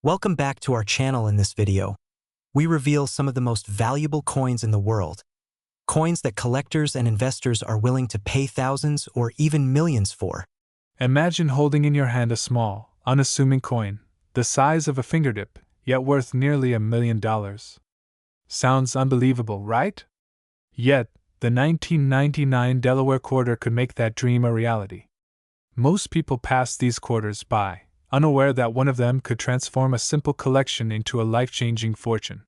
Welcome back to our channel. In this video, we reveal some of the most valuable coins in the world. Coins that collectors and investors are willing to pay thousands or even millions for. Imagine holding in your hand a small, unassuming coin, the size of a fingertip, yet worth nearly $1 million. Sounds unbelievable, right? Yet, the 1999 Delaware quarter could make that dream a reality. Most people pass these quarters by, unaware that one of them could transform a simple collection into a life-changing fortune.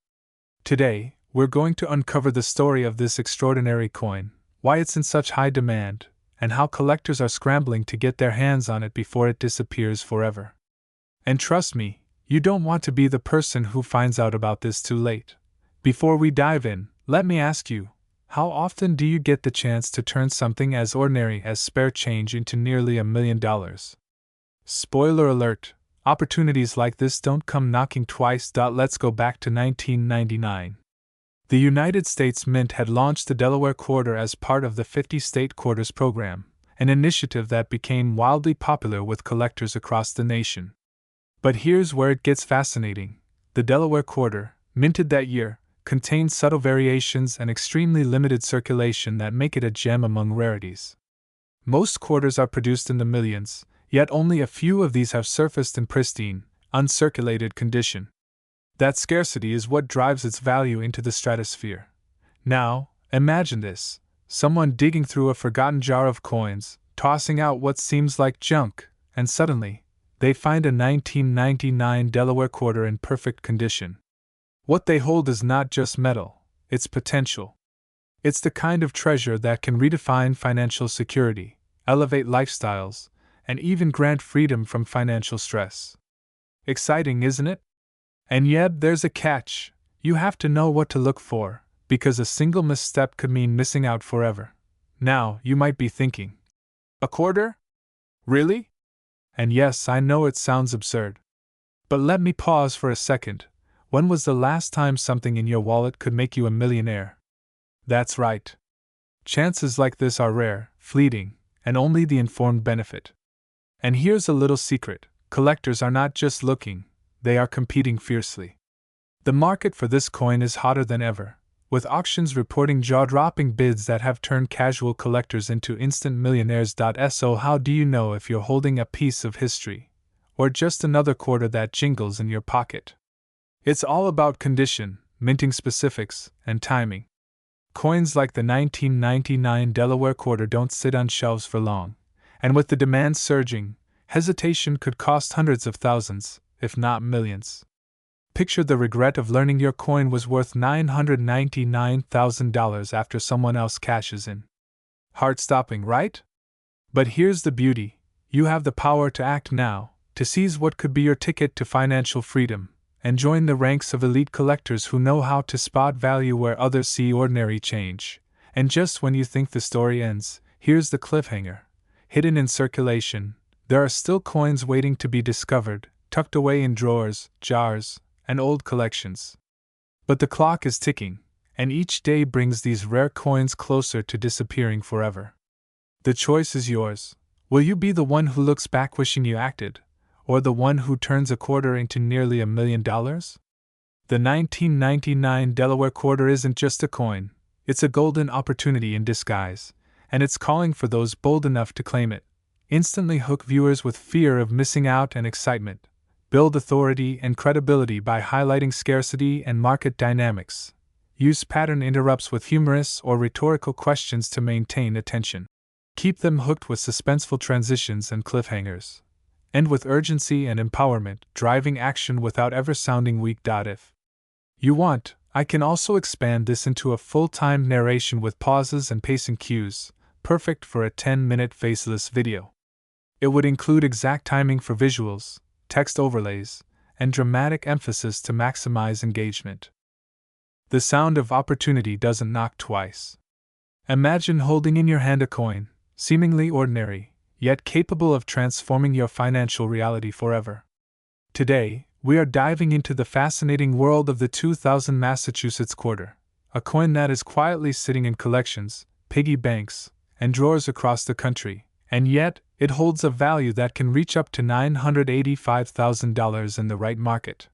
Today, we're going to uncover the story of this extraordinary coin, why it's in such high demand, and how collectors are scrambling to get their hands on it before it disappears forever. And trust me, you don't want to be the person who finds out about this too late. Before we dive in, let me ask you, how often do you get the chance to turn something as ordinary as spare change into nearly $1 million? Spoiler alert, opportunities like this don't come knocking twice. Let's go back to 1999. The United States Mint had launched the Delaware Quarter as part of the 50-state quarters program, an initiative that became wildly popular with collectors across the nation. But here's where it gets fascinating. The Delaware Quarter, minted that year, contains subtle variations and extremely limited circulation that make it a gem among rarities. Most quarters are produced in the millions, yet only a few of these have surfaced in pristine, uncirculated condition. That scarcity is what drives its value into the stratosphere. Now, imagine this: someone digging through a forgotten jar of coins, tossing out what seems like junk, and suddenly, they find a 1999 Delaware quarter in perfect condition. What they hold is not just metal, it's potential. It's the kind of treasure that can redefine financial security, elevate lifestyles, and even grant freedom from financial stress. Exciting, isn't it? And yet there's a catch. You have to know what to look for, because a single misstep could mean missing out forever. Now, you might be thinking, a quarter? Really? And yes, I know it sounds absurd. But let me pause for a second. When was the last time something in your wallet could make you a millionaire? That's right. Chances like this are rare, fleeting, and only the informed benefit. And here's a little secret: collectors are not just looking, they are competing fiercely. The market for this coin is hotter than ever, with auctions reporting jaw-dropping bids that have turned casual collectors into instant millionaires. So how do you know if you're holding a piece of history, or just another quarter that jingles in your pocket? It's all about condition, minting specifics, and timing. Coins like the 1999 Delaware quarter don't sit on shelves for long, and with the demand surging, hesitation could cost hundreds of thousands, if not millions. Picture the regret of learning your coin was worth $999,000 after someone else cashes in. Heart-stopping, right? But here's the beauty: you have the power to act now, to seize what could be your ticket to financial freedom, and join the ranks of elite collectors who know how to spot value where others see ordinary change. And just when you think the story ends, here's the cliffhanger. Hidden in circulation, there are still coins waiting to be discovered, tucked away in drawers, jars, and old collections. But the clock is ticking, and each day brings these rare coins closer to disappearing forever. The choice is yours. Will you be the one who looks back wishing you acted, or the one who turns a quarter into nearly $1 million? The 1999 Delaware quarter isn't just a coin, it's a golden opportunity in disguise, and it's calling for those bold enough to claim it. Instantly hook viewers with fear of missing out and excitement. Build authority and credibility by highlighting scarcity and market dynamics. Use pattern interrupts with humorous or rhetorical questions to maintain attention. Keep them hooked with suspenseful transitions and cliffhangers. End with urgency and empowerment, driving action without ever sounding weak. If you want, I can also expand this into a full-time narration with pauses and pacing cues, perfect for a 10-minute faceless video. It would include exact timing for visuals, text overlays, and dramatic emphasis to maximize engagement. The sound of opportunity doesn't knock twice. Imagine holding in your hand a coin, seemingly ordinary, yet capable of transforming your financial reality forever. Today, we are diving into the fascinating world of the 2000 Massachusetts quarter, a coin that is quietly sitting in collections, piggy banks, and drawers across the country, and yet, it holds a value that can reach up to $985,000 in the right market.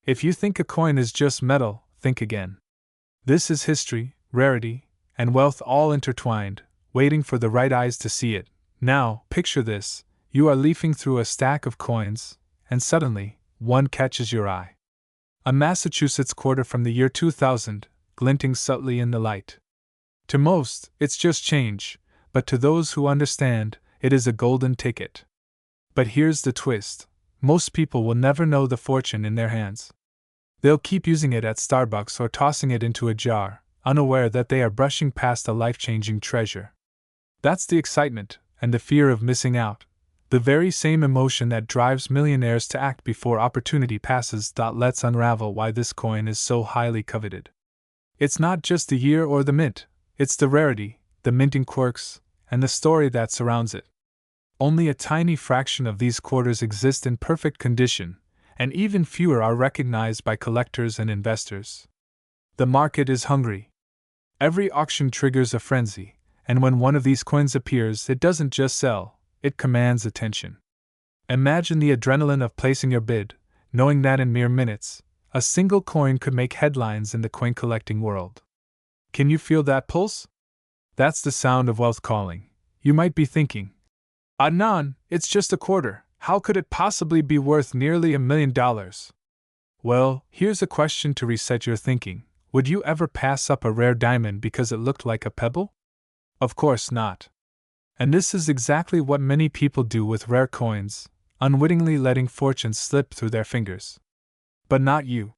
If you think a coin is just metal, think again. This is history, rarity, and wealth all intertwined, waiting for the right eyes to see it. Now, picture this: you are leafing through a stack of coins, and suddenly, one catches your eye. A Massachusetts quarter from the year 2000, glinting subtly in the light. To most, it's just change, but to those who understand, it is a golden ticket. But here's the twist: most people will never know the fortune in their hands. They'll keep using it at Starbucks or tossing it into a jar, unaware that they are brushing past a life-changing treasure. That's the excitement, and the fear of missing out. The very same emotion that drives millionaires to act before opportunity passes. Let's unravel why this coin is so highly coveted. It's not just the year or the mint, it's the rarity, the minting quirks, and the story that surrounds it. Only a tiny fraction of these quarters exist in perfect condition, and even fewer are recognized by collectors and investors. The market is hungry. Every auction triggers a frenzy, and when one of these coins appears, it doesn't just sell, it commands attention. Imagine the adrenaline of placing your bid, knowing that in mere minutes, a single coin could make headlines in the coin collecting world. Can you feel that pulse? That's the sound of wealth calling. You might be thinking, Adnan, it's just a quarter. How could it possibly be worth nearly $1 million? Well, here's a question to reset your thinking. Would you ever pass up a rare diamond because it looked like a pebble? Of course not. And this is exactly what many people do with rare coins, unwittingly letting fortune slip through their fingers. But not you.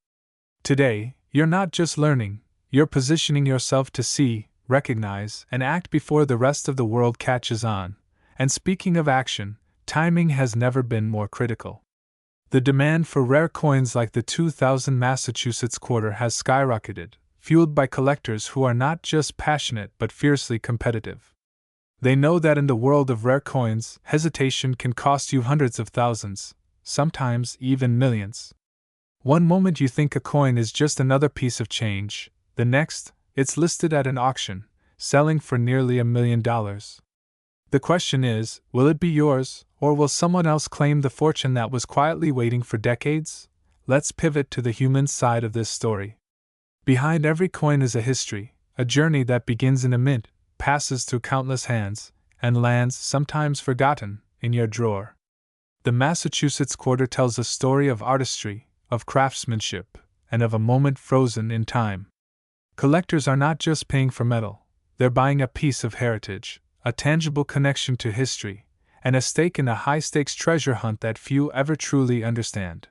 Today, you're not just learning, you're positioning yourself to see, recognize, and act before the rest of the world catches on. And speaking of action, timing has never been more critical. The demand for rare coins like the 2000 Massachusetts quarter has skyrocketed, fueled by collectors who are not just passionate but fiercely competitive. They know that in the world of rare coins, hesitation can cost you hundreds of thousands, sometimes even millions. One moment you think a coin is just another piece of change, the next, it's listed at an auction, selling for nearly $1 million. The question is, will it be yours, or will someone else claim the fortune that was quietly waiting for decades? Let's pivot to the human side of this story. Behind every coin is a history, a journey that begins in a mint, passes through countless hands, and lands, sometimes forgotten, in your drawer. The Massachusetts quarter tells a story of artistry, of craftsmanship, and of a moment frozen in time. Collectors are not just paying for metal, they're buying a piece of heritage, a tangible connection to history, and a stake in a high-stakes treasure hunt that few ever truly understand.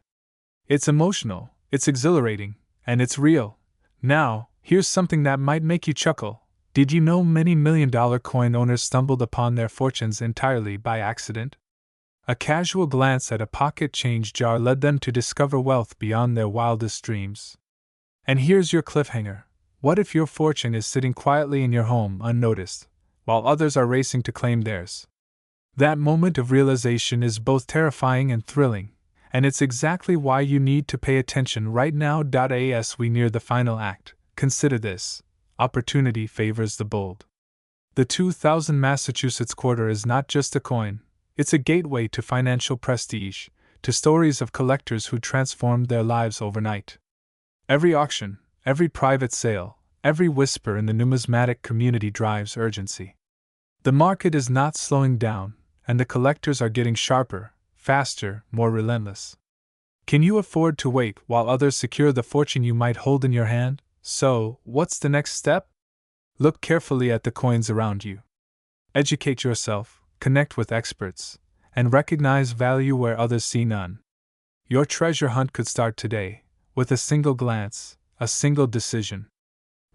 It's emotional, it's exhilarating, and it's real. Now, here's something that might make you chuckle. Did you know many million-dollar coin owners stumbled upon their fortunes entirely by accident? A casual glance at a pocket change jar led them to discover wealth beyond their wildest dreams. And here's your cliffhanger. What if your fortune is sitting quietly in your home unnoticed, while others are racing to claim theirs? That moment of realization is both terrifying and thrilling, and it's exactly why you need to pay attention right now. As we near the final act, consider this: opportunity favors the bold. The 2000 Massachusetts quarter is not just a coin, it's a gateway to financial prestige, to stories of collectors who transformed their lives overnight. Every auction, every private sale, every whisper in the numismatic community drives urgency. The market is not slowing down, and the collectors are getting sharper, faster, more relentless. Can you afford to wait while others secure the fortune you might hold in your hand? So, what's the next step? Look carefully at the coins around you. Educate yourself, connect with experts, and recognize value where others see none. Your treasure hunt could start today, with a single glance, a single decision.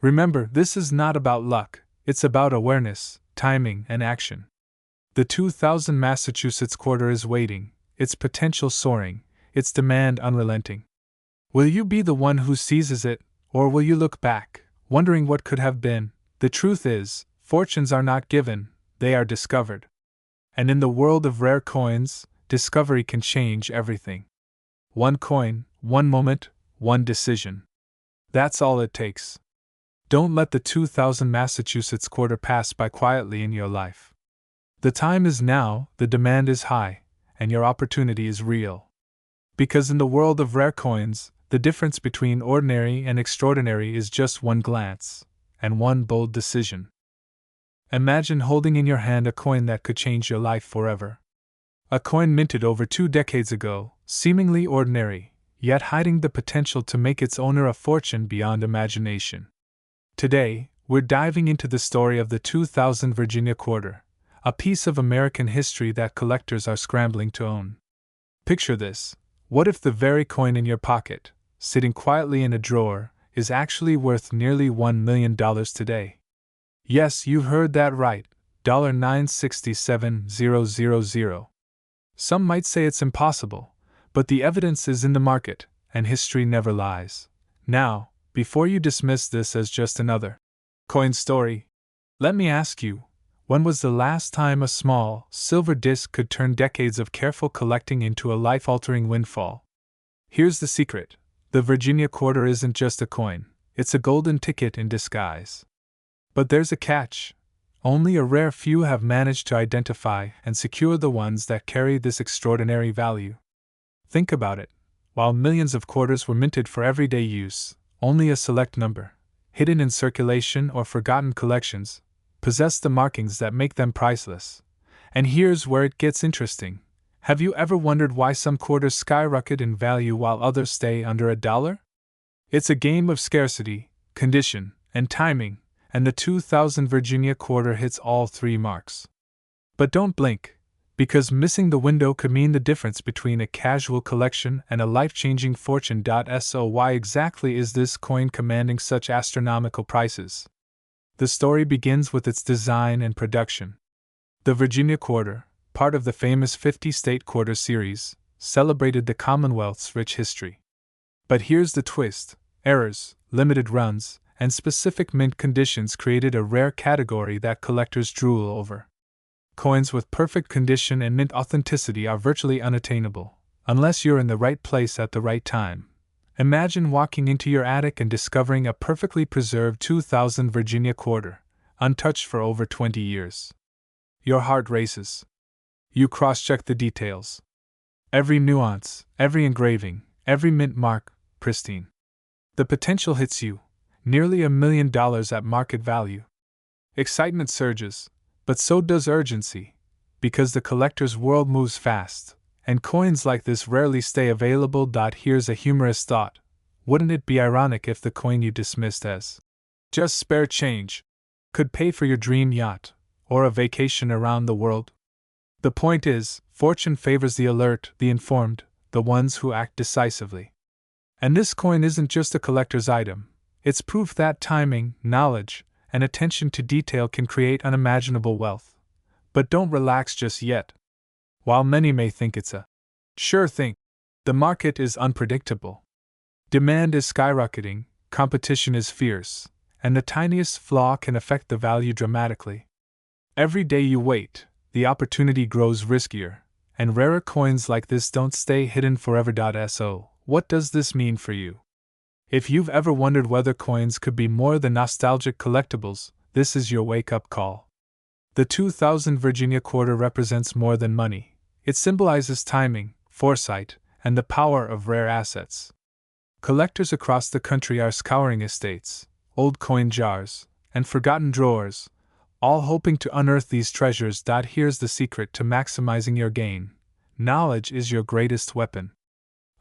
Remember, this is not about luck, it's about awareness, timing, and action. The 2000 Massachusetts quarter is waiting, its potential soaring, its demand unrelenting. Will you be the one who seizes it, or will you look back, wondering what could have been? The truth is, fortunes are not given, they are discovered. And in the world of rare coins, discovery can change everything. One coin, one moment, one decision. That's all it takes. Don't let the 2000 Massachusetts quarter pass by quietly in your life. The time is now, the demand is high, and your opportunity is real. Because in the world of rare coins, the difference between ordinary and extraordinary is just one glance, and one bold decision. Imagine holding in your hand a coin that could change your life forever. A coin minted over 2 decades ago, seemingly ordinary, yet hiding the potential to make its owner a fortune beyond imagination. Today, we're diving into the story of the 2000 Virginia quarter, a piece of American history that collectors are scrambling to own. Picture this: what if the very coin in your pocket, sitting quietly in a drawer, is actually worth nearly $1 million today? Yes, you heard that right, $967,000. Some might say it's impossible, but the evidence is in the market, and history never lies. Now, before you dismiss this as just another coin story, let me ask you, when was the last time a small, silver disc could turn decades of careful collecting into a life-altering windfall? Here's the secret: the Virginia quarter isn't just a coin, it's a golden ticket in disguise. But there's a catch. Only a rare few have managed to identify and secure the ones that carry this extraordinary value. Think about it. While millions of quarters were minted for everyday use, only a select number, hidden in circulation or forgotten collections, possess the markings that make them priceless. And here's where it gets interesting. Have you ever wondered why some quarters skyrocket in value while others stay under $1? It's a game of scarcity, condition, and timing, and the 2000 Virginia quarter hits all 3 marks. But don't blink, because missing the window could mean the difference between a casual collection and a life-changing fortune. So why exactly is this coin commanding such astronomical prices? The story begins with its design and production. The Virginia quarter, part of the famous 50-state quarter series, celebrated the Commonwealth's rich history. But here's the twist: errors, limited runs, and specific mint conditions created a rare category that collectors drool over. Coins with perfect condition and mint authenticity are virtually unattainable, unless you're in the right place at the right time. Imagine walking into your attic and discovering a perfectly preserved 2000 Virginia quarter, untouched for over 20 years. Your heart races. You cross-check the details. Every nuance, every engraving, every mint mark, pristine. The potential hits you. Nearly $1 million at market value. Excitement surges, but so does urgency, because the collector's world moves fast, and coins like this rarely stay available. Here's a humorous thought: wouldn't it be ironic if the coin you dismissed as just spare change could pay for your dream yacht, or a vacation around the world? The point is, fortune favors the alert, the informed, the ones who act decisively. And this coin isn't just a collector's item. It's proof that timing, knowledge, and attention to detail can create unimaginable wealth. But don't relax just yet. While many may think it's a sure thing, the market is unpredictable. Demand is skyrocketing, competition is fierce, and the tiniest flaw can affect the value dramatically. Every day you wait, the opportunity grows riskier, and rarer coins like this don't stay hidden forever. So, what does this mean for you? If you've ever wondered whether coins could be more than nostalgic collectibles, this is your wake-up call. The 2000 Virginia quarter represents more than money. It symbolizes timing, foresight, and the power of rare assets. Collectors across the country are scouring estates, old coin jars, and forgotten drawers, all hoping to unearth these treasures. Here's the secret to maximizing your gain: knowledge is your greatest weapon.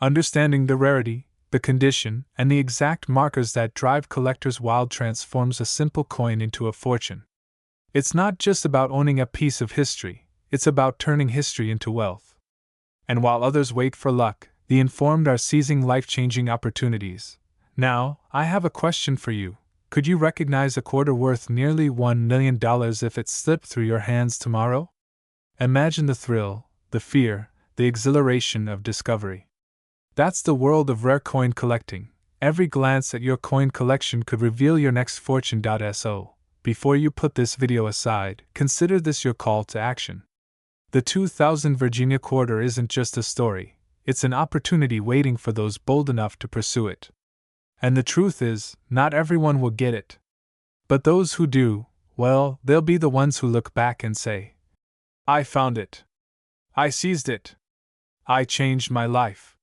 Understanding the rarity, the condition, and the exact markers that drive collectors wild transforms a simple coin into a fortune. It's not just about owning a piece of history, it's about turning history into wealth. And while others wait for luck, the informed are seizing life-changing opportunities. Now, I have a question for you. Could you recognize a quarter worth nearly $1 million if it slipped through your hands tomorrow? Imagine the thrill, the fear, the exhilaration of discovery. That's the world of rare coin collecting. Every glance at your coin collection could reveal your next fortune. So, before you put this video aside, consider this your call to action. The 2000 Virginia quarter isn't just a story, it's an opportunity waiting for those bold enough to pursue it. And the truth is, not everyone will get it. But those who do, well, they'll be the ones who look back and say, I found it. I seized it. I changed my life.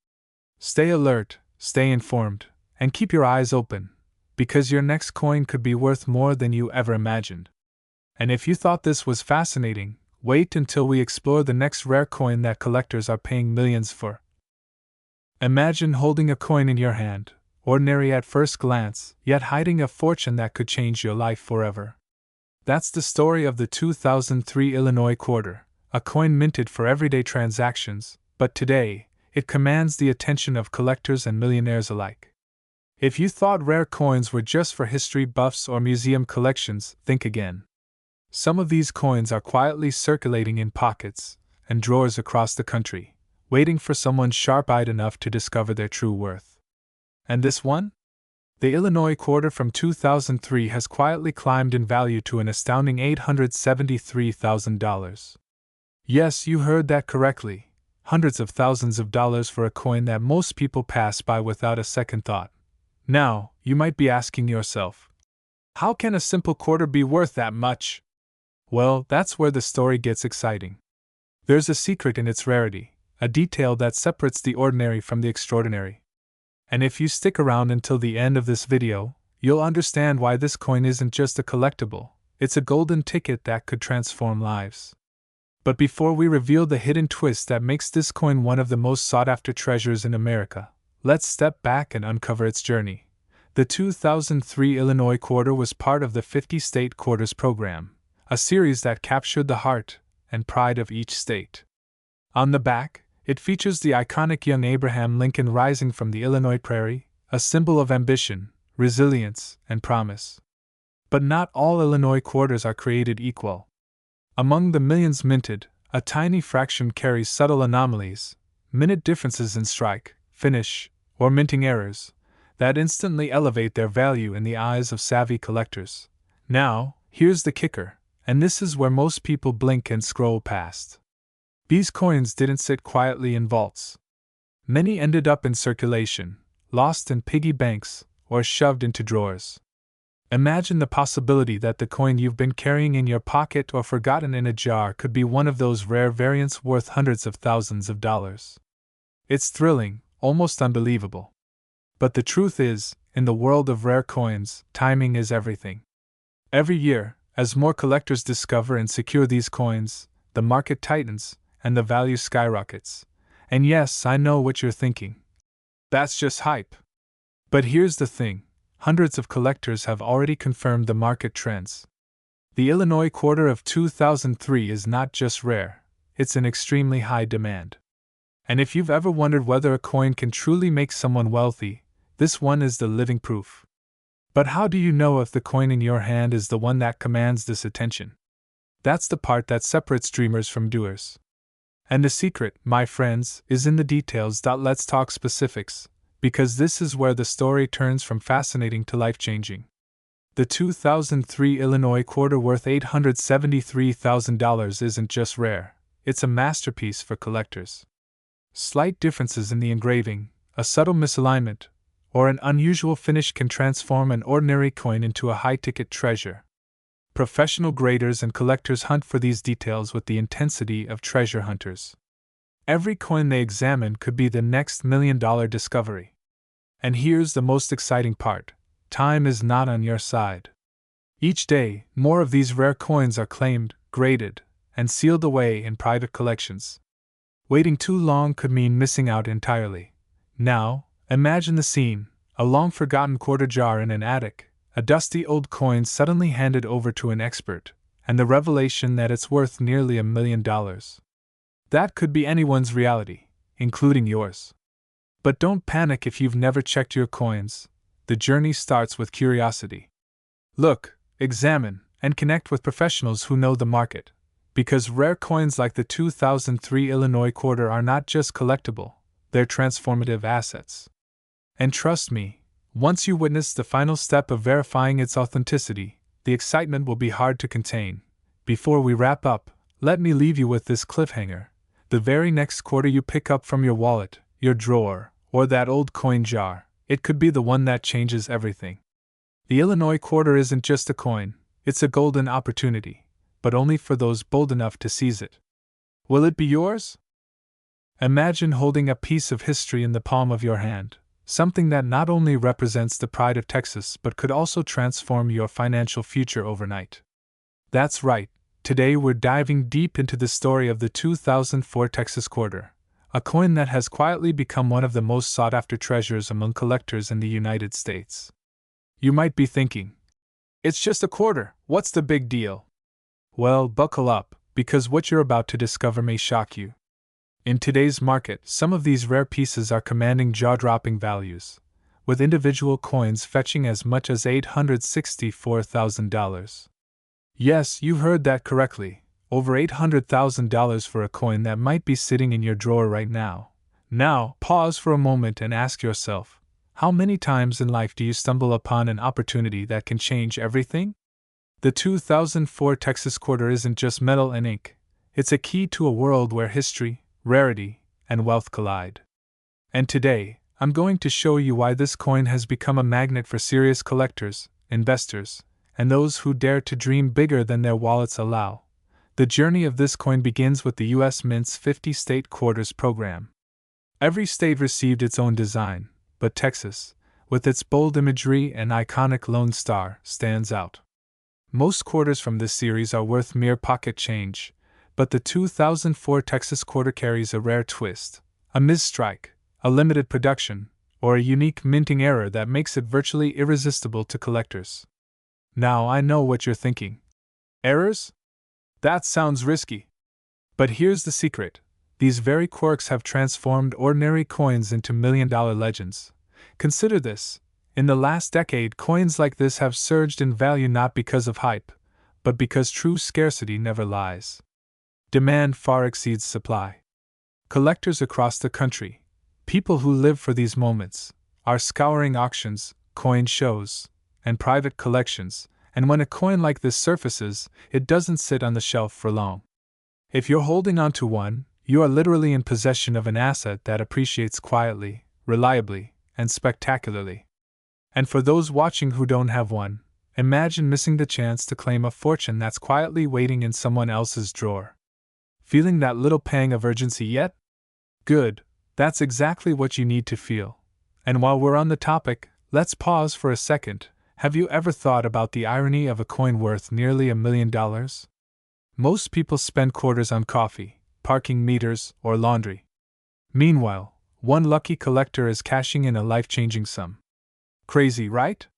Stay alert, stay informed, and keep your eyes open, because your next coin could be worth more than you ever imagined. And if you thought this was fascinating, wait until we explore the next rare coin that collectors are paying millions for. Imagine holding a coin in your hand, ordinary at first glance, yet hiding a fortune that could change your life forever. That's the story of the 2003 Illinois quarter, a coin minted for everyday transactions, but today, it commands the attention of collectors and millionaires alike. If you thought rare coins were just for history buffs or museum collections, think again. Some of these coins are quietly circulating in pockets and drawers across the country, waiting for someone sharp-eyed enough to discover their true worth. And this one? The Illinois quarter from 2003 has quietly climbed in value to an astounding $873,000. Yes, you heard that correctly. Hundreds of thousands of dollars for a coin that most people pass by without a second thought. Now, you might be asking yourself, how can a simple quarter be worth that much? Well, that's where the story gets exciting. There's a secret in its rarity, a detail that separates the ordinary from the extraordinary. And if you stick around until the end of this video, you'll understand why this coin isn't just a collectible, it's a golden ticket that could transform lives. But before we reveal the hidden twist that makes this coin one of the most sought-after treasures in America, let's step back and uncover its journey. The 2003 Illinois quarter was part of the 50-state quarters program, a series that captured the heart and pride of each state. On the back, it features the iconic young Abraham Lincoln rising from the Illinois prairie, a symbol of ambition, resilience, and promise. But not all Illinois quarters are created equal. Among the millions minted, a tiny fraction carries subtle anomalies, minute differences in strike, finish, or minting errors, that instantly elevate their value in the eyes of savvy collectors. Now, here's the kicker, and this is where most people blink and scroll past. These coins didn't sit quietly in vaults. Many ended up in circulation, lost in piggy banks, or shoved into drawers. Imagine the possibility that the coin you've been carrying in your pocket or forgotten in a jar could be one of those rare variants worth hundreds of thousands of dollars. It's thrilling, almost unbelievable. But the truth is, in the world of rare coins, timing is everything. Every year, as more collectors discover and secure these coins, the market tightens, and the value skyrockets. And yes, I know what you're thinking. That's just hype. But here's the thing. Hundreds of collectors have already confirmed the market trends. The Illinois quarter of 2003 is not just rare, it's in extremely high demand. And if you've ever wondered whether a coin can truly make someone wealthy, this one is the living proof. But how do you know if the coin in your hand is the one that commands this attention? That's the part that separates dreamers from doers. And the secret, my friends, is in the details. Let's talk specifics, because this is where the story turns from fascinating to life-changing. The 2003 Illinois quarter worth $873,000 isn't just rare, it's a masterpiece for collectors. Slight differences in the engraving, a subtle misalignment, or an unusual finish can transform an ordinary coin into a high-ticket treasure. Professional graders and collectors hunt for these details with the intensity of treasure hunters. Every coin they examine could be the next million-dollar discovery. And here's the most exciting part. Time is not on your side. Each day, more of these rare coins are claimed, graded, and sealed away in private collections. Waiting too long could mean missing out entirely. Now, imagine the scene: a long-forgotten quarter jar in an attic, a dusty old coin suddenly handed over to an expert, and the revelation that it's worth nearly $1 million. That could be anyone's reality, including yours. But don't panic if you've never checked your coins. The journey starts with curiosity. Look, examine, and connect with professionals who know the market. Because rare coins like the 2003 Illinois quarter are not just collectible, they're transformative assets. And trust me, once you witness the final step of verifying its authenticity, the excitement will be hard to contain. Before we wrap up, let me leave you with this cliffhanger. The very next quarter you pick up from your wallet, your drawer, or that old coin jar, it could be the one that changes everything. The Illinois quarter isn't just a coin, it's a golden opportunity, but only for those bold enough to seize it. Will it be yours? Imagine holding a piece of history in the palm of your hand, something that not only represents the pride of Texas but could also transform your financial future overnight. That's right, today we're diving deep into the story of the 2004 Texas quarter, a coin that has quietly become one of the most sought-after treasures among collectors in the United States. You might be thinking, it's just a quarter, what's the big deal? Well, buckle up, because what you're about to discover may shock you. In today's market, some of these rare pieces are commanding jaw-dropping values, with individual coins fetching as much as $864,000. Yes, you heard that correctly, over $800,000 for a coin that might be sitting in your drawer right now. Now, pause for a moment and ask yourself, how many times in life do you stumble upon an opportunity that can change everything? The 2004 Texas quarter isn't just metal and ink, it's a key to a world where history, rarity, and wealth collide. And today, I'm going to show you why this coin has become a magnet for serious collectors, investors, and those who dare to dream bigger than their wallets allow. The journey of this coin begins with the U.S. Mint's 50 state quarters program. Every state received its own design, but Texas, with its bold imagery and iconic Lone Star, stands out. Most quarters from this series are worth mere pocket change, but the 2004 Texas quarter carries a rare twist, a misstrike, a limited production, or a unique minting error that makes it virtually irresistible to collectors. Now I know what you're thinking. Errors? That sounds risky. But here's the secret. These very quirks have transformed ordinary coins into million-dollar legends. Consider this. In the last decade, coins like this have surged in value not because of hype, but because true scarcity never lies. Demand far exceeds supply. Collectors across the country, people who live for these moments, are scouring auctions, coin shows, and private collections, and when a coin like this surfaces, it doesn't sit on the shelf for long. If you're holding on to one, you are literally in possession of an asset that appreciates quietly, reliably, and spectacularly. And for those watching who don't have one, imagine missing the chance to claim a fortune that's quietly waiting in someone else's drawer. Feeling that little pang of urgency yet? Good, that's exactly what you need to feel. And while we're on the topic, let's pause for a second. Have you ever thought about the irony of a coin worth nearly $1 million? Most people spend quarters on coffee, parking meters, or laundry. Meanwhile, one lucky collector is cashing in a life-changing sum. Crazy, right?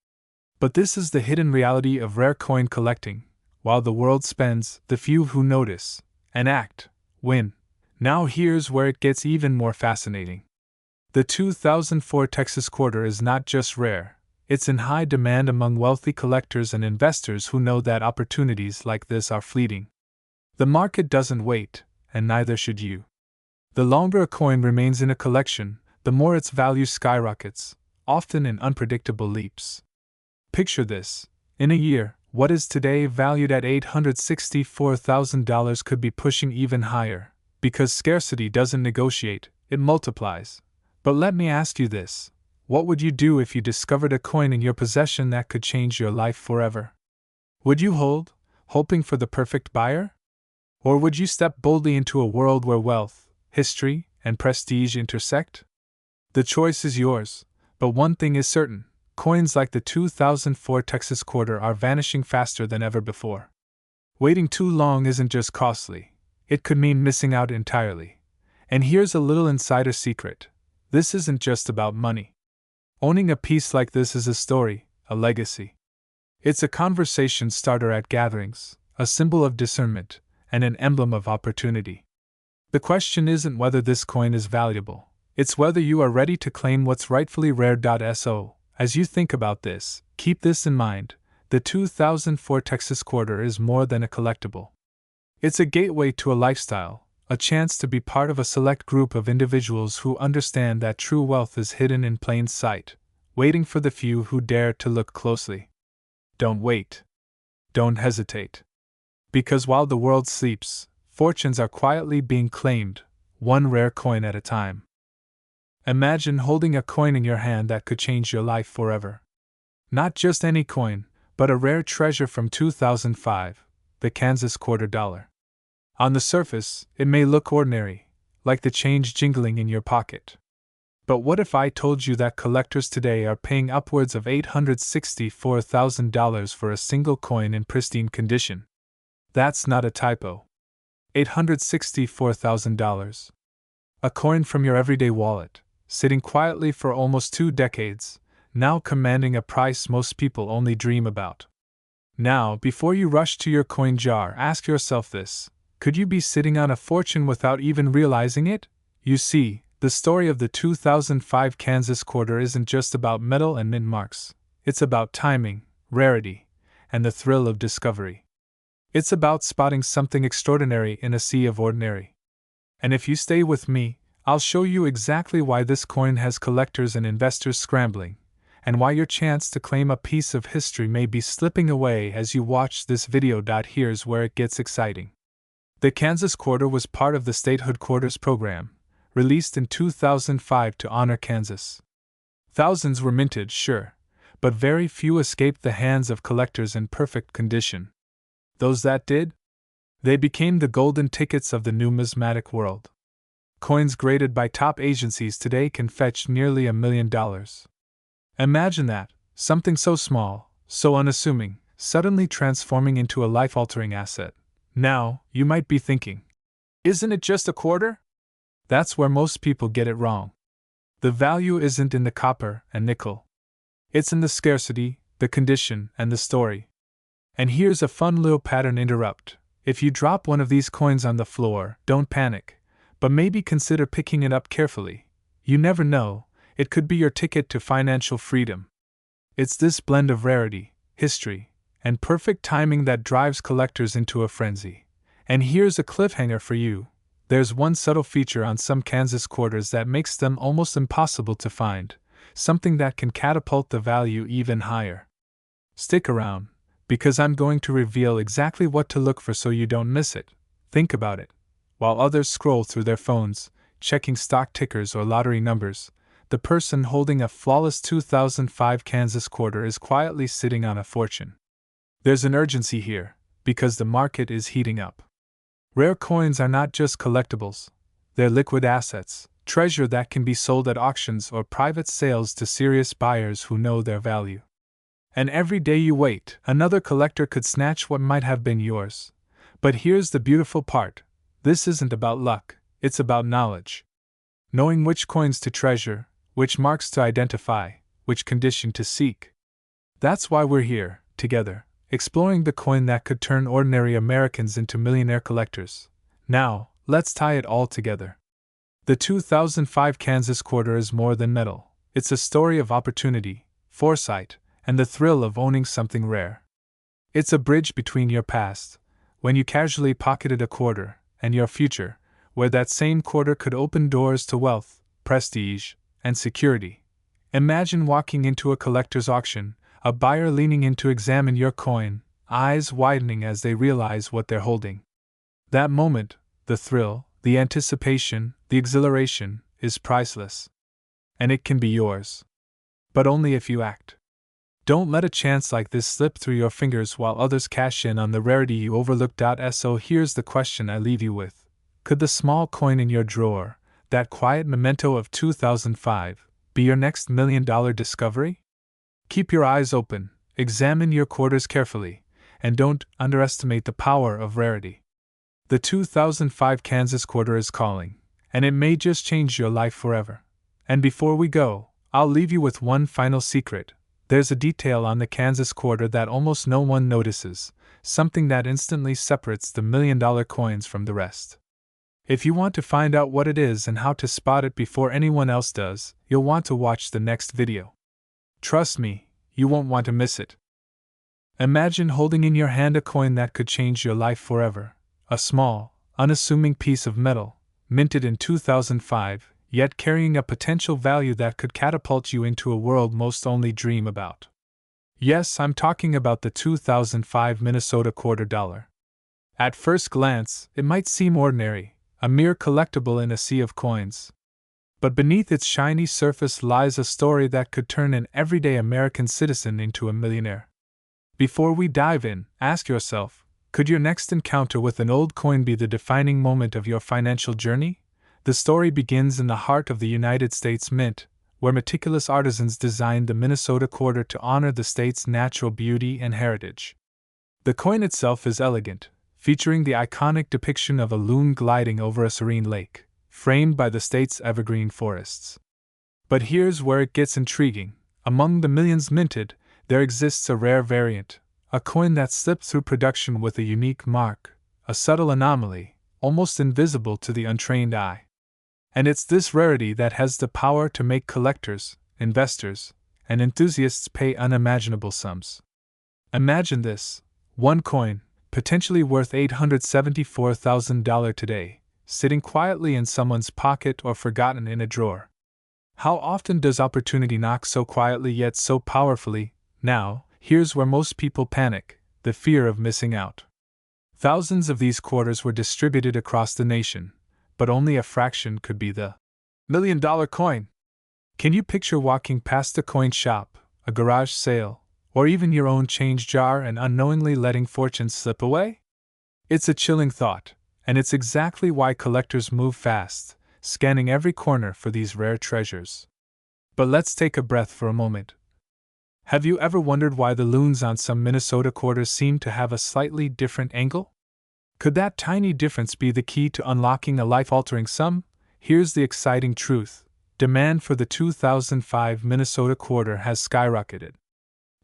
But this is the hidden reality of rare coin collecting. While the world spends, the few who notice and act win. Now here's where it gets even more fascinating. The 2004 Texas quarter is not just rare, it's in high demand among wealthy collectors and investors who know that opportunities like this are fleeting. The market doesn't wait, and neither should you. The longer a coin remains in a collection, the more its value skyrockets, often in unpredictable leaps. Picture this. In a year, what is today valued at $864,000 could be pushing even higher. Because scarcity doesn't negotiate, it multiplies. But let me ask you this. What would you do if you discovered a coin in your possession that could change your life forever? Would you hold, hoping for the perfect buyer? Or would you step boldly into a world where wealth, history, and prestige intersect? The choice is yours, but one thing is certain. Coins like the 2004 Texas quarter are vanishing faster than ever before. Waiting too long isn't just costly, it could mean missing out entirely. And here's a little insider secret. This isn't just about money. Owning a piece like this is a story, a legacy. It's a conversation starter at gatherings, a symbol of discernment, and an emblem of opportunity. The question isn't whether this coin is valuable, it's whether you are ready to claim what's rightfully rare. So, as you think about this, keep this in mind. The 2004 Texas quarter is more than a collectible. It's a gateway to a lifestyle, a chance to be part of a select group of individuals who understand that true wealth is hidden in plain sight, waiting for the few who dare to look closely. Don't wait. Don't hesitate. Because while the world sleeps, fortunes are quietly being claimed, one rare coin at a time. Imagine holding a coin in your hand that could change your life forever. Not just any coin, but a rare treasure from 2005, the Kansas quarter dollar. On the surface, it may look ordinary, like the change jingling in your pocket. But what if I told you that collectors today are paying upwards of $864,000 for a single coin in pristine condition? That's not a typo. $864,000. A coin from your everyday wallet, sitting quietly for almost 2 decades, now commanding a price most people only dream about. Now, before you rush to your coin jar, ask yourself this: could you be sitting on a fortune without even realizing it? You see, the story of the 2005 Kansas quarter isn't just about metal and mint marks. It's about timing, rarity, and the thrill of discovery. It's about spotting something extraordinary in a sea of ordinary. And if you stay with me, I'll show you exactly why this coin has collectors and investors scrambling, and why your chance to claim a piece of history may be slipping away as you watch this video. Here's where it gets exciting. The Kansas quarter was part of the Statehood Quarters program, released in 2005 to honor Kansas. Thousands were minted, sure, but very few escaped the hands of collectors in perfect condition. Those that did? They became the golden tickets of the numismatic world. Coins graded by top agencies today can fetch nearly $1 million. Imagine that, something so small, so unassuming, suddenly transforming into a life-altering asset. Now, you might be thinking, isn't it just a quarter? That's where most people get it wrong. The value isn't in the copper and nickel. It's in the scarcity, the condition, and the story. And here's a fun little pattern interrupt. If you drop one of these coins on the floor, don't panic, but maybe consider picking it up carefully. You never know, it could be your ticket to financial freedom. It's this blend of rarity, history, and perfect timing that drives collectors into a frenzy. And here's a cliffhanger for you. There's one subtle feature on some Kansas quarters that makes them almost impossible to find, something that can catapult the value even higher. Stick around, because I'm going to reveal exactly what to look for so you don't miss it. Think about it. While others scroll through their phones, checking stock tickers or lottery numbers, the person holding a flawless 2005 Kansas quarter is quietly sitting on a fortune. There's an urgency here, because the market is heating up. Rare coins are not just collectibles, they're liquid assets, treasure that can be sold at auctions or private sales to serious buyers who know their value. And every day you wait, another collector could snatch what might have been yours. But here's the beautiful part: this isn't about luck, it's about knowledge. Knowing which coins to treasure, which marks to identify, which condition to seek. That's why we're here, together, exploring the coin that could turn ordinary Americans into millionaire collectors. Now, let's tie it all together. The 2005 Kansas quarter is more than metal. It's a story of opportunity, foresight, and the thrill of owning something rare. It's a bridge between your past, when you casually pocketed a quarter, and your future, where that same quarter could open doors to wealth, prestige, and security. Imagine walking into a collector's auction, a buyer leaning in to examine your coin, eyes widening as they realize what they're holding. That moment, the thrill, the anticipation, the exhilaration, is priceless. And it can be yours. But only if you act. Don't let a chance like this slip through your fingers while others cash in on the rarity you overlooked. So here's the question I leave you with. Could the small coin in your drawer, that quiet memento of 2005, be your next $1 million discovery? Keep your eyes open, examine your quarters carefully, and don't underestimate the power of rarity. The 2005 Kansas quarter is calling, and it may just change your life forever. And before we go, I'll leave you with one final secret. There's a detail on the Kansas quarter that almost no one notices, something that instantly separates the $1 million coins from the rest. If you want to find out what it is and how to spot it before anyone else does, you'll want to watch the next video. Trust me, you won't want to miss it. Imagine holding in your hand a coin that could change your life forever. A small, unassuming piece of metal, minted in 2005, yet carrying a potential value that could catapult you into a world most only dream about. Yes, I'm talking about the 2005 Minnesota quarter dollar. At first glance, it might seem ordinary, a mere collectible in a sea of coins. But beneath its shiny surface lies a story that could turn an everyday American citizen into a millionaire. Before we dive in, ask yourself, Could your next encounter with an old coin be the defining moment of your financial journey? The story begins in the heart of the United States Mint, where meticulous artisans designed the Minnesota quarter to honor the state's natural beauty and heritage. The coin itself is elegant, featuring the iconic depiction of a loon gliding over a serene lake, framed by the state's evergreen forests. But here's where it gets intriguing. Among the millions minted, there exists a rare variant, a coin that slipped through production with a unique mark, a subtle anomaly, almost invisible to the untrained eye. And it's this rarity that has the power to make collectors, investors, and enthusiasts pay unimaginable sums. Imagine this: one coin, potentially worth $874,000 today, sitting quietly in someone's pocket or forgotten in a drawer. How often does opportunity knock so quietly yet so powerfully? Now, here's where most people panic: the fear of missing out. Thousands of these quarters were distributed across the nation, but only a fraction could be the $1,000,000 coin. Can you picture walking past a coin shop, a garage sale, or even your own change jar and unknowingly letting fortunes slip away? It's a chilling thought, and it's exactly why collectors move fast, scanning every corner for these rare treasures. But let's take a breath for a moment. Have you ever wondered why the loons on some Minnesota quarters seem to have a slightly different angle? Could that tiny difference be the key to unlocking a life-altering sum? Here's the exciting truth: demand for the 2005 Minnesota quarter has skyrocketed.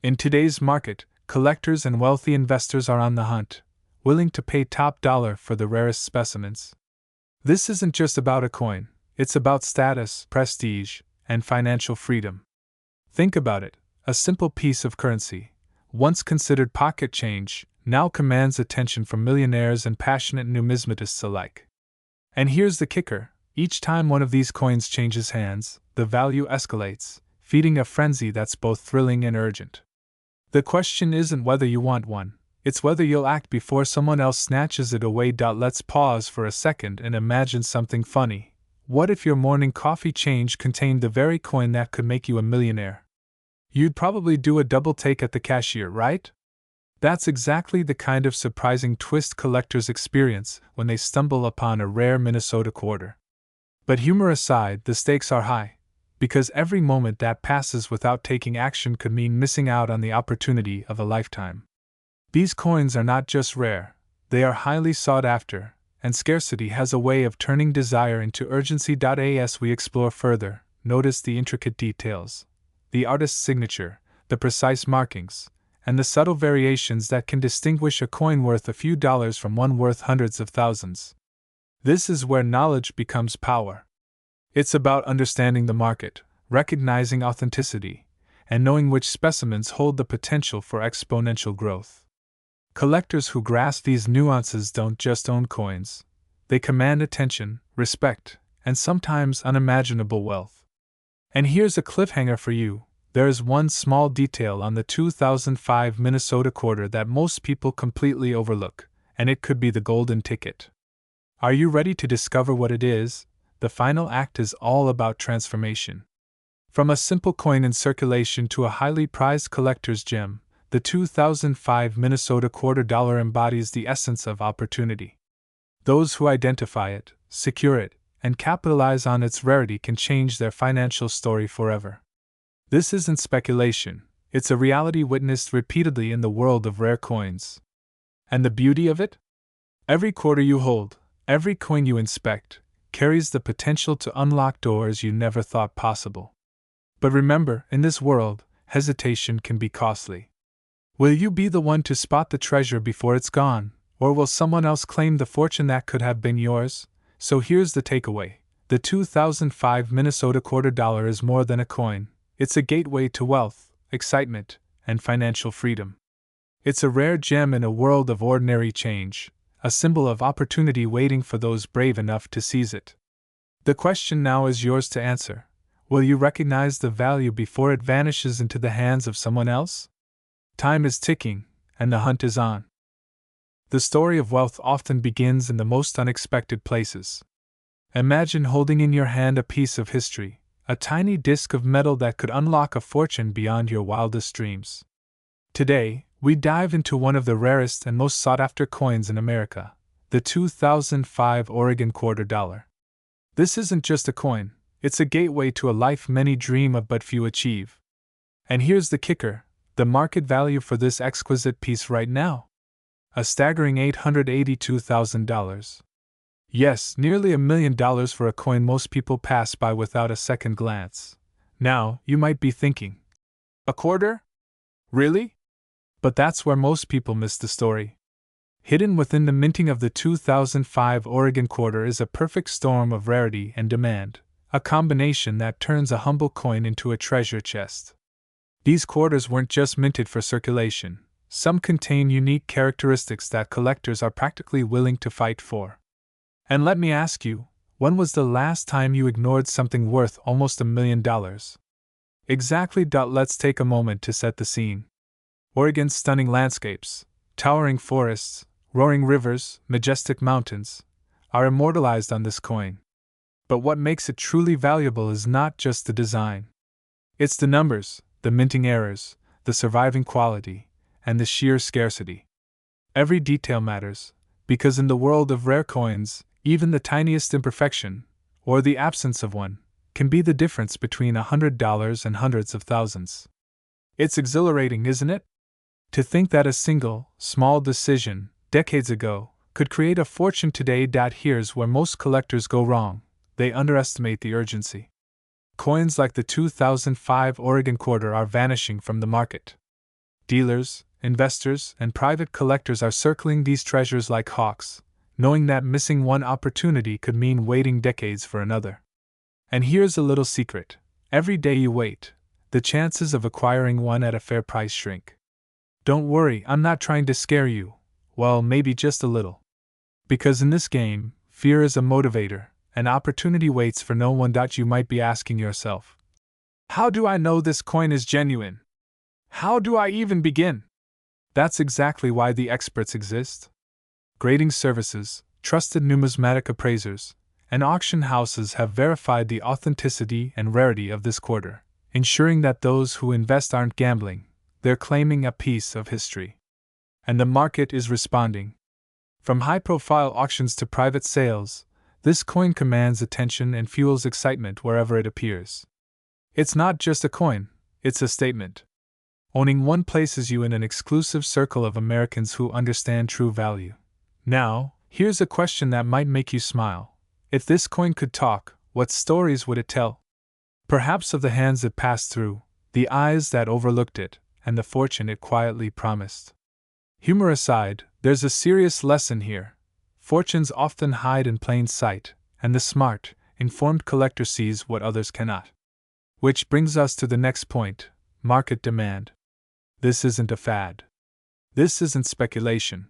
In today's market, collectors and wealthy investors are on the hunt, willing to pay top dollar for the rarest specimens. This isn't just about a coin, it's about status, prestige, and financial freedom. Think about it: a simple piece of currency, once considered pocket change, now commands attention from millionaires and passionate numismatists alike. And here's the kicker: each time one of these coins changes hands, the value escalates, feeding a frenzy that's both thrilling and urgent. The question isn't whether you want one, it's whether you'll act before someone else snatches it away. Let's pause for a second and imagine something funny. What if your morning coffee change contained the very coin that could make you a millionaire? You'd probably do a double take at the cashier, right? That's exactly the kind of surprising twist collectors experience when they stumble upon a rare Minnesota quarter. But humor aside, the stakes are high, because every moment that passes without taking action could mean missing out on the opportunity of a lifetime. These coins are not just rare, they are highly sought after, and scarcity has a way of turning desire into urgency. As we explore further, notice the intricate details, the artist's signature, the precise markings, and the subtle variations that can distinguish a coin worth a few dollars from one worth hundreds of thousands. This is where knowledge becomes power. It's about understanding the market, recognizing authenticity, and knowing which specimens hold the potential for exponential growth. Collectors who grasp these nuances don't just own coins, they command attention, respect, and sometimes unimaginable wealth. And here's a cliffhanger for you: there is one small detail on the 2005 Minnesota quarter that most people completely overlook, and it could be the golden ticket. Are you ready to discover what it is? The final act is all about transformation. From a simple coin in circulation to a highly prized collector's gem, the 2005 Minnesota quarter dollar embodies the essence of opportunity. Those who identify it, secure it, and capitalize on its rarity can change their financial story forever. This isn't speculation, it's a reality witnessed repeatedly in the world of rare coins. And the beauty of it? Every quarter you hold, every coin you inspect, carries the potential to unlock doors you never thought possible. But remember, in this world, hesitation can be costly. Will you be the one to spot the treasure before it's gone, or will someone else claim the fortune that could have been yours? So here's the takeaway: the 2005 Minnesota quarter dollar is more than a coin. It's a gateway to wealth, excitement, and financial freedom. It's a rare gem in a world of ordinary change, a symbol of opportunity waiting for those brave enough to seize it. The question now is yours to answer. Will you recognize the value before it vanishes into the hands of someone else? Time is ticking, and the hunt is on. The story of wealth often begins in the most unexpected places. Imagine holding in your hand a piece of history, a tiny disc of metal that could unlock a fortune beyond your wildest dreams. Today, we dive into one of the rarest and most sought-after coins in America, the 2005 Oregon Quarter Dollar. This isn't just a coin, it's a gateway to a life many dream of but few achieve. And here's the kicker, the market value for this exquisite piece right now: a staggering $882,000. Yes, nearly $1 million for a coin most people pass by without a second glance. Now, you might be thinking, a quarter? Really? But that's where most people miss the story. Hidden within the minting of the 2005 Oregon Quarter is a perfect storm of rarity and demand, a combination that turns a humble coin into a treasure chest. These quarters weren't just minted for circulation, some contain unique characteristics that collectors are practically willing to fight for. And let me ask you, when was the last time you ignored something worth almost $1 million? Exactly. Let's take a moment to set the scene. Oregon's stunning landscapes, towering forests, roaring rivers, majestic mountains, are immortalized on this coin. But what makes it truly valuable is not just the design. It's the numbers, the minting errors, the surviving quality, and the sheer scarcity. Every detail matters, because in the world of rare coins, even the tiniest imperfection, or the absence of one, can be the difference between $100 and hundreds of thousands. It's exhilarating, isn't it? To think that a single, small decision, decades ago, could create a fortune today. Here's where most collectors go wrong: they underestimate the urgency. Coins like the 2005 Oregon Quarter are vanishing from the market. Dealers, investors, and private collectors are circling these treasures like hawks, knowing that missing one opportunity could mean waiting decades for another. And here's a little secret: every day you wait, the chances of acquiring one at a fair price shrink. Don't worry, I'm not trying to scare you. Well, maybe just a little. Because in this game, fear is a motivator, and opportunity waits for no one. You might be asking yourself, how do I know this coin is genuine? How do I even begin? That's exactly why the experts exist. Grading services, trusted numismatic appraisers, and auction houses have verified the authenticity and rarity of this quarter, ensuring that those who invest aren't gambling, they're claiming a piece of history. And the market is responding. From high-profile auctions to private sales, this coin commands attention and fuels excitement wherever it appears. It's not just a coin, it's a statement. Owning one places you in an exclusive circle of Americans who understand true value. Now, here's a question that might make you smile. If this coin could talk, what stories would it tell? Perhaps of the hands it passed through, the eyes that overlooked it, and the fortune it quietly promised. Humor aside, there's a serious lesson here. Fortunes often hide in plain sight, and the smart, informed collector sees what others cannot. Which brings us to the next point: market demand. This isn't a fad. This isn't speculation.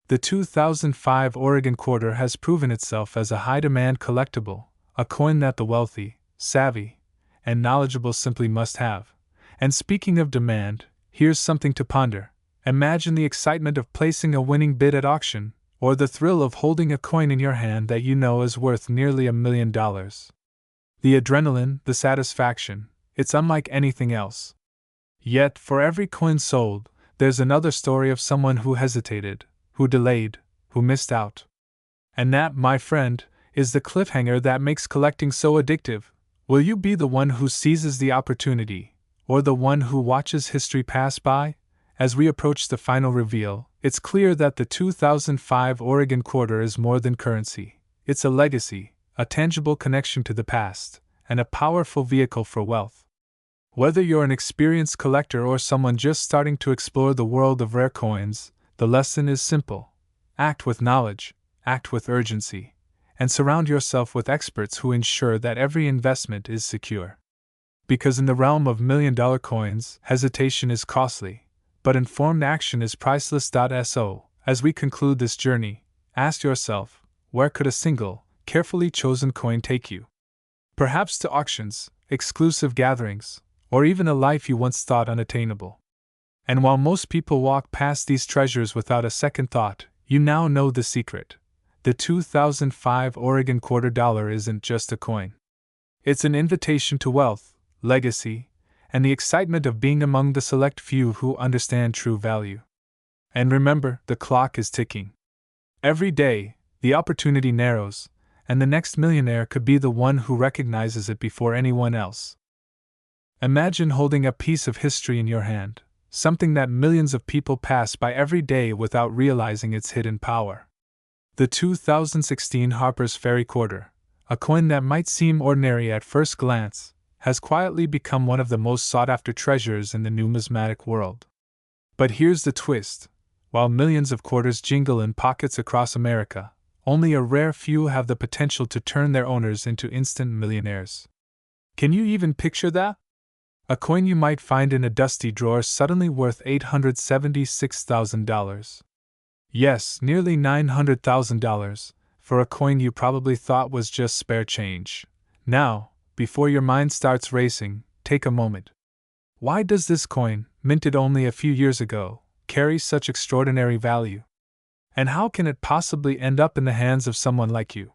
The 2005 Oregon Quarter has proven itself as a high-demand collectible, a coin that the wealthy, savvy, and knowledgeable simply must have. And speaking of demand, here's something to ponder. Imagine the excitement of placing a winning bid at auction, or the thrill of holding a coin in your hand that you know is worth nearly $1 million. The adrenaline, the satisfaction, it's unlike anything else. Yet, for every coin sold, there's another story of someone who hesitated, who delayed, who missed out. And that, my friend, is the cliffhanger that makes collecting so addictive. Will you be the one who seizes the opportunity, or the one who watches history pass by? As we approach the final reveal, it's clear that the 2005 Oregon Quarter is more than currency. It's a legacy, a tangible connection to the past, and a powerful vehicle for wealth. Whether you're an experienced collector or someone just starting to explore the world of rare coins, the lesson is simple: act with knowledge, act with urgency, and surround yourself with experts who ensure that every investment is secure. Because in the realm of million-dollar coins, hesitation is costly, but informed action is priceless. So, as we conclude this journey, ask yourself, where could a single, carefully chosen coin take you? Perhaps to auctions, exclusive gatherings, or even a life you once thought unattainable. And while most people walk past these treasures without a second thought, you now know the secret. The 2005 Oregon Quarter Dollar isn't just a coin. It's an invitation to wealth, legacy, and the excitement of being among the select few who understand true value. And remember, the clock is ticking. Every day, the opportunity narrows, and the next millionaire could be the one who recognizes it before anyone else. Imagine holding a piece of history in your hand, something that millions of people pass by every day without realizing its hidden power. The 2016 Harper's Ferry Quarter, a coin that might seem ordinary at first glance, has quietly become one of the most sought-after treasures in the numismatic world. But here's the twist. While millions of quarters jingle in pockets across America, only a rare few have the potential to turn their owners into instant millionaires. Can you even picture that? A coin you might find in a dusty drawer suddenly worth $876,000. Yes, nearly $900,000, for a coin you probably thought was just spare change. Now, before your mind starts racing, take a moment. Why does this coin, minted only a few years ago, carry such extraordinary value? And how can it possibly end up in the hands of someone like you?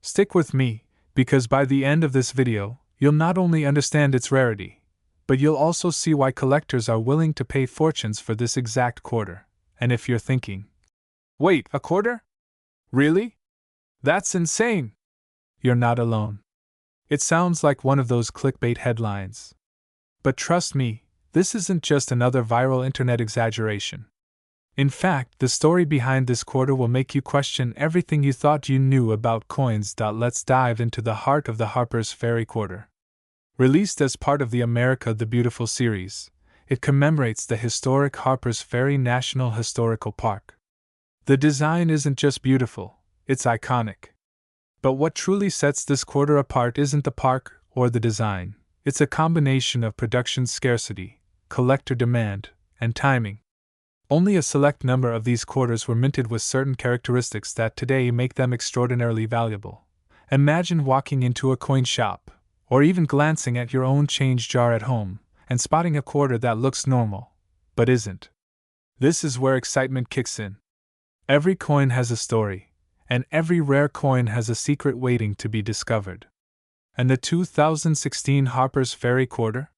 Stick with me, because by the end of this video, you'll not only understand its rarity, but you'll also see why collectors are willing to pay fortunes for this exact quarter. And if you're thinking, wait, a quarter? Really? That's insane! You're not alone. It sounds like one of those clickbait headlines. But trust me, this isn't just another viral internet exaggeration. In fact, the story behind this quarter will make you question everything you thought you knew about coins. Let's dive into the heart of the Harper's Ferry Quarter. Released as part of the America the Beautiful series, it commemorates the historic Harper's Ferry National Historical Park. The design isn't just beautiful, it's iconic. But what truly sets this quarter apart isn't the park or the design, it's a combination of production scarcity, collector demand, and timing. Only a select number of these quarters were minted with certain characteristics that today make them extraordinarily valuable. Imagine walking into a coin shop, or even glancing at your own change jar at home, and spotting a quarter that looks normal, but isn't. This is where excitement kicks in. Every coin has a story, and every rare coin has a secret waiting to be discovered. And the 2016 Harper's Ferry Quarter?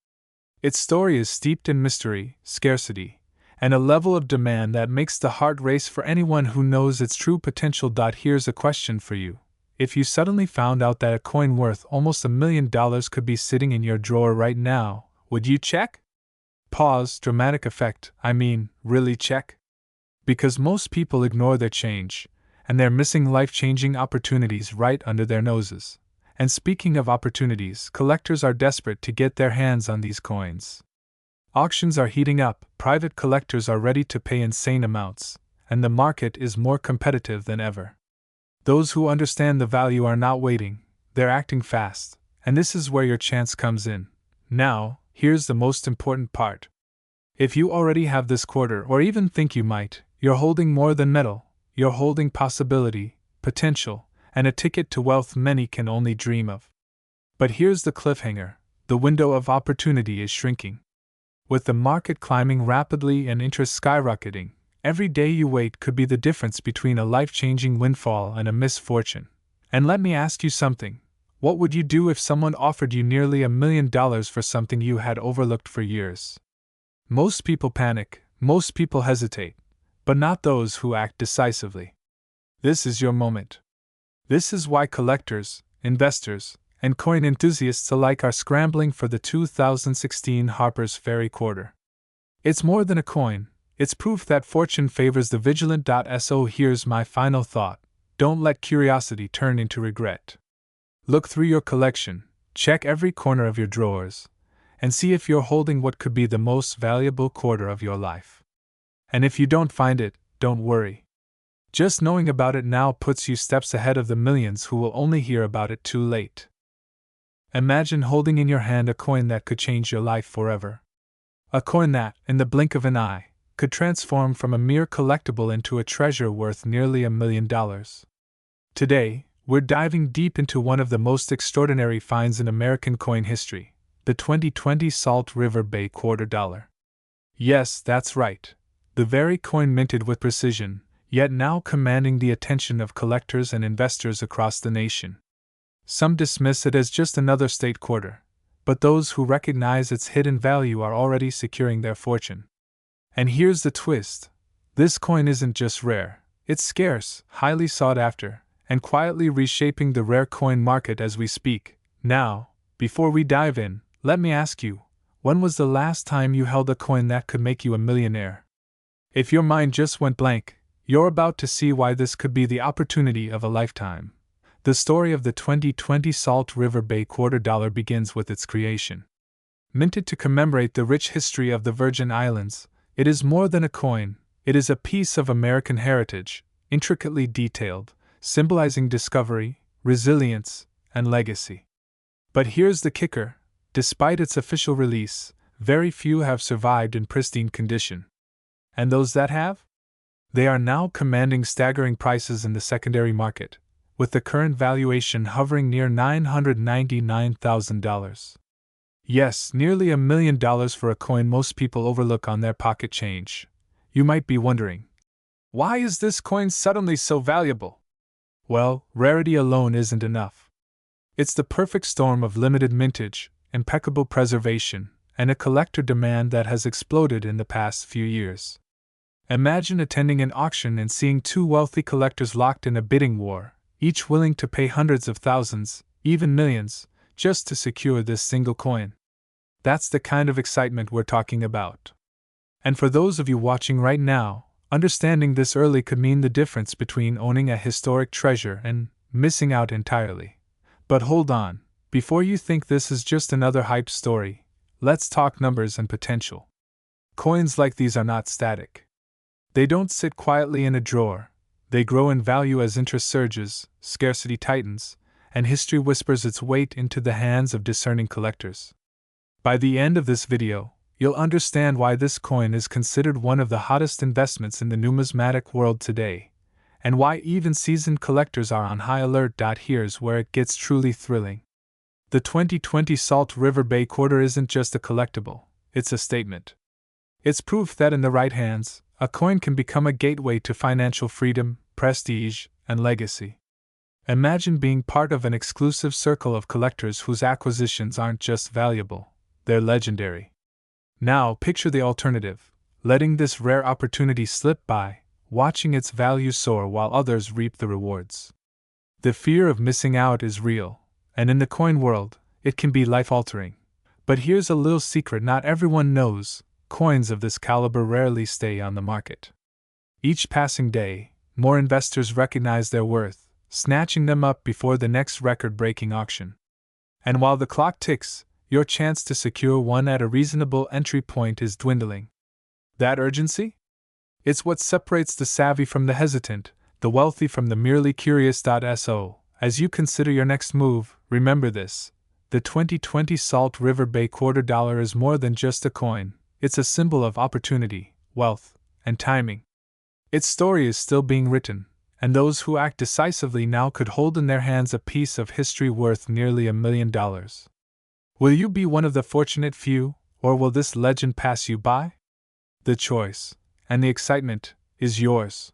Its story is steeped in mystery, scarcity, and a level of demand that makes the heart race for anyone who knows its true potential. Here's a question for you. If you suddenly found out that a coin worth almost $1 million could be sitting in your drawer right now, would you check? Pause, dramatic effect, really check? Because most people ignore their change, and they're missing life-changing opportunities right under their noses. And speaking of opportunities, collectors are desperate to get their hands on these coins. Auctions are heating up, private collectors are ready to pay insane amounts, and the market is more competitive than ever. Those who understand the value are not waiting, they're acting fast, and this is where your chance comes in. Now, here's the most important part. If you already have this quarter or even think you might, you're holding more than metal, you're holding possibility, potential, and a ticket to wealth many can only dream of. But here's the cliffhanger, the window of opportunity is shrinking. With the market climbing rapidly and interest skyrocketing, every day you wait could be the difference between a life-changing windfall and a misfortune. And let me ask you something. What would you do if someone offered you nearly $1 million for something you had overlooked for years? Most people panic, most people hesitate, but not those who act decisively. This is your moment. This is why collectors, investors, and coin enthusiasts alike are scrambling for the 2016 Harper's Ferry Quarter. It's more than a coin. It's proof that fortune favors the vigilant. So here's my final thought. Don't let curiosity turn into regret. Look through your collection, check every corner of your drawers, and see if you're holding what could be the most valuable quarter of your life. And if you don't find it, don't worry. Just knowing about it now puts you steps ahead of the millions who will only hear about it too late. Imagine holding in your hand a coin that could change your life forever. A coin that, in the blink of an eye, could transform from a mere collectible into a treasure worth nearly $1 million. Today, we're diving deep into one of the most extraordinary finds in American coin history, the 2020 Salt River Bay Quarter Dollar. Yes, that's right. The very coin minted with precision, yet now commanding the attention of collectors and investors across the nation. Some dismiss it as just another state quarter, but those who recognize its hidden value are already securing their fortune. And here's the twist: this coin isn't just rare, it's scarce, highly sought after, and quietly reshaping the rare coin market as we speak. Now, before we dive in, let me ask you, when was the last time you held a coin that could make you a millionaire? If your mind just went blank, you're about to see why this could be the opportunity of a lifetime. The story of the 2020 Salt River Bay $quarter begins with its creation. Minted to commemorate the rich history of the Virgin Islands, it is more than a coin, it is a piece of American heritage, intricately detailed, symbolizing discovery, resilience, and legacy. But here's the kicker: despite its official release, very few have survived in pristine condition. And those that have? They are now commanding staggering prices in the secondary market, with the current valuation hovering near $999,000. Yes, nearly $1 million for a coin most people overlook on their pocket change. You might be wondering, why is this coin suddenly so valuable? Well, rarity alone isn't enough. It's the perfect storm of limited mintage, impeccable preservation, and a collector demand that has exploded in the past few years. Imagine attending an auction and seeing two wealthy collectors locked in a bidding war, each willing to pay hundreds of thousands, even millions, just to secure this single coin. That's the kind of excitement we're talking about. And for those of you watching right now, understanding this early could mean the difference between owning a historic treasure and missing out entirely. But hold on, before you think this is just another hype story, let's talk numbers and potential. Coins like these are not static. They don't sit quietly in a drawer, they grow in value as interest surges, scarcity tightens, and history whispers its weight into the hands of discerning collectors. By the end of this video, you'll understand why this coin is considered one of the hottest investments in the numismatic world today, and why even seasoned collectors are on high alert. Here's where it gets truly thrilling. The 2020 Salt River Bay Quarter isn't just a collectible, it's a statement. It's proof that in the right hands, a coin can become a gateway to financial freedom, prestige, and legacy. Imagine being part of an exclusive circle of collectors whose acquisitions aren't just valuable, they're legendary. Now picture the alternative: letting this rare opportunity slip by, watching its value soar while others reap the rewards. The fear of missing out is real, and in the coin world, it can be life-altering. But here's a little secret not everyone knows: coins of this caliber rarely stay on the market. Each passing day, more investors recognize their worth, snatching them up before the next record-breaking auction. And while the clock ticks, your chance to secure one at a reasonable entry point is dwindling. That urgency? It's what separates the savvy from the hesitant, the wealthy from the merely curious. So, as you consider your next move, remember this: the 2020 Salt River Bay $quarter is more than just a coin, it's a symbol of opportunity, wealth, and timing. Its story is still being written, and those who act decisively now could hold in their hands a piece of history worth nearly $1 million. Will you be one of the fortunate few, or will this legend pass you by? The choice, and the excitement, is yours.